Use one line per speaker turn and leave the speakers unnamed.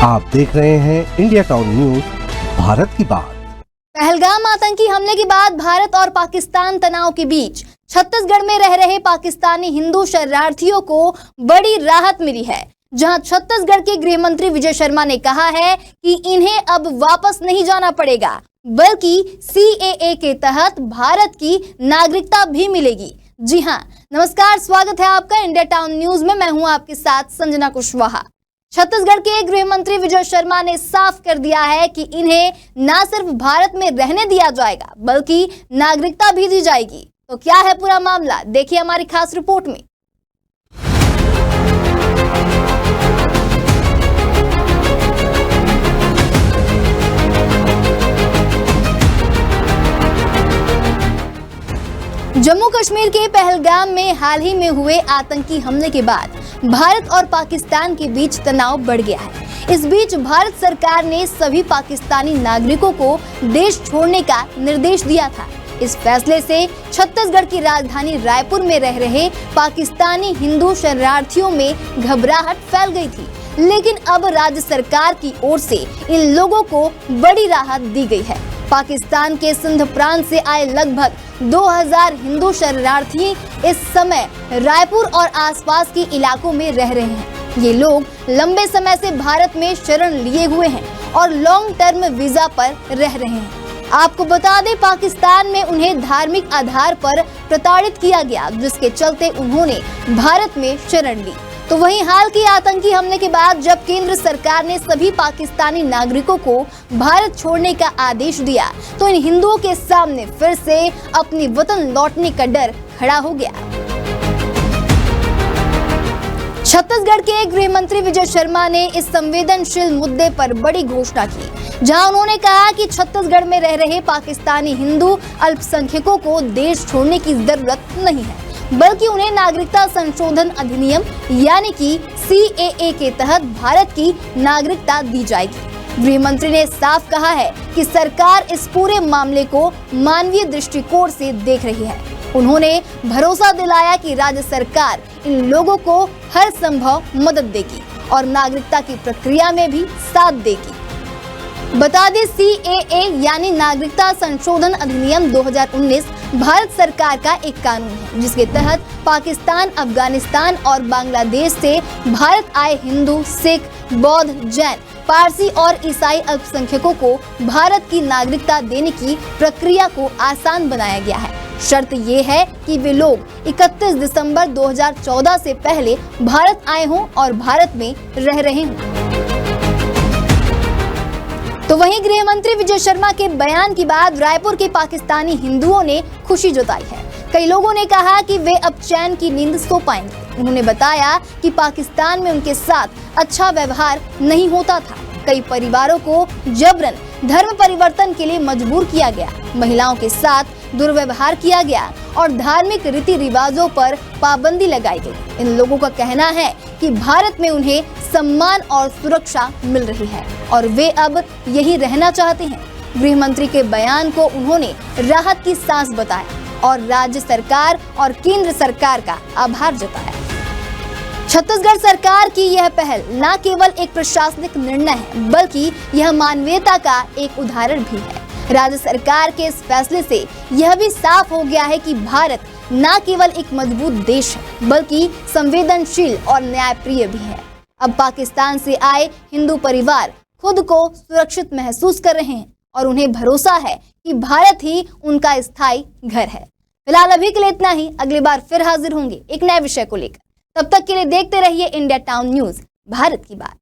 आप देख रहे हैं इंडिया टाउन न्यूज, भारत की बात।
पहलगाम आतंकी हमले के बाद भारत और पाकिस्तान तनाव के बीच छत्तीसगढ़ में रह रहे पाकिस्तानी हिंदू शरणार्थियों को बड़ी राहत मिली है, जहां छत्तीसगढ़ के गृह मंत्री विजय शर्मा ने कहा है कि इन्हें अब वापस नहीं जाना पड़ेगा, बल्कि CAA के तहत भारत की नागरिकता भी मिलेगी। जी हां, नमस्कार, स्वागत है आपका इंडिया टाउन न्यूज में। मैं हूं आपके साथ संजना कुशवाहा। छत्तीसगढ़ के गृह मंत्री विजय शर्मा ने साफ कर दिया है कि इन्हें न सिर्फ भारत में रहने दिया जाएगा, बल्कि नागरिकता भी दी जाएगी। तो क्या है पूरा मामला, देखिए हमारी खास रिपोर्ट में। जम्मू कश्मीर के पहलगाम में हाल ही में हुए आतंकी हमले के बाद भारत और पाकिस्तान के बीच तनाव बढ़ गया है। इस बीच भारत सरकार ने सभी पाकिस्तानी नागरिकों को देश छोड़ने का निर्देश दिया था। इस फैसले से छत्तीसगढ़ की राजधानी रायपुर में रह रहे पाकिस्तानी हिंदू शरणार्थियों में घबराहट फैल गई थी, लेकिन अब राज्य सरकार की ओर से इन लोगों को बड़ी राहत दी गई है। पाकिस्तान के सिंध प्रांत से आए लगभग 2000 हिंदू शरणार्थी इस समय रायपुर और आसपास के इलाकों में रह रहे हैं। ये लोग लंबे समय से भारत में शरण लिए हुए हैं और लॉन्ग टर्म वीजा पर रह रहे हैं। आपको बता दें, पाकिस्तान में उन्हें धार्मिक आधार पर प्रताड़ित किया गया, जिसके चलते उन्होंने भारत में शरण ली। तो वहीं हाल के आतंकी हमले के बाद जब केंद्र सरकार ने सभी पाकिस्तानी नागरिकों को भारत छोड़ने का आदेश दिया, तो इन हिंदुओं के सामने फिर से अपनी वतन लौटने का डर खड़ा हो गया। छत्तीसगढ़ के गृह मंत्री विजय शर्मा ने इस संवेदनशील मुद्दे पर बड़ी घोषणा की, जहां उन्होंने कहा कि छत्तीसगढ़ में रह रहे पाकिस्तानी हिंदू अल्पसंख्यकों को देश छोड़ने की जरूरत नहीं है, बल्कि उन्हें नागरिकता संशोधन अधिनियम यानी कि CAA के तहत भारत की नागरिकता दी जाएगी। गृह मंत्री ने साफ कहा है कि सरकार इस पूरे मामले को मानवीय दृष्टिकोण से देख रही है। उन्होंने भरोसा दिलाया कि राज्य सरकार इन लोगों को हर संभव मदद देगी और नागरिकता की प्रक्रिया में भी साथ देगी। बता दें, CAA यानी नागरिकता संशोधन अधिनियम 2019 भारत सरकार का एक कानून है, जिसके तहत पाकिस्तान, अफगानिस्तान और बांग्लादेश से भारत आए हिंदू, सिख, बौद्ध, जैन, पारसी और ईसाई अल्पसंख्यकों को भारत की नागरिकता देने की प्रक्रिया को आसान बनाया गया है। शर्त ये है कि वे लोग 31 दिसंबर 2014 से पहले भारत आए हों और भारत में रह रहे हों। तो वहीं गृह मंत्री विजय शर्मा के बयान के बाद रायपुर के पाकिस्तानी हिंदुओं ने खुशी जताई है। कई लोगों ने कहा कि वे अब चैन की नींद सो पाएंगे। उन्होंने बताया कि पाकिस्तान में उनके साथ अच्छा व्यवहार नहीं होता था। कई परिवारों को जबरन धर्म परिवर्तन के लिए मजबूर किया गया, महिलाओं के साथ दुर्व्यवहार किया गया और धार्मिक रीति रिवाजों पर पाबंदी लगाई गई। इन लोगों का कहना है कि भारत में उन्हें सम्मान और सुरक्षा मिल रही है और वे अब यहीं रहना चाहते हैं। गृह मंत्री के बयान को उन्होंने राहत की सांस बताया और राज्य सरकार और केंद्र सरकार का आभार जताया। छत्तीसगढ़ सरकार की यह पहल न केवल एक प्रशासनिक निर्णय है, बल्कि यह मानवीयता का एक उदाहरण भी है। राज्य सरकार के इस फैसले से यह भी साफ हो गया है कि भारत न केवल एक मजबूत देश है, बल्कि संवेदनशील और न्यायप्रिय भी है। अब पाकिस्तान से आए हिंदू परिवार खुद को सुरक्षित महसूस कर रहे हैं और उन्हें भरोसा है कि भारत ही उनका स्थायी घर है। फिलहाल अभी के लिए इतना ही। अगली बार फिर हाजिर होंगे एक नए विषय को लेकर। तब तक के लिए देखते रहिए इंडिया टाउन न्यूज, भारत की बात।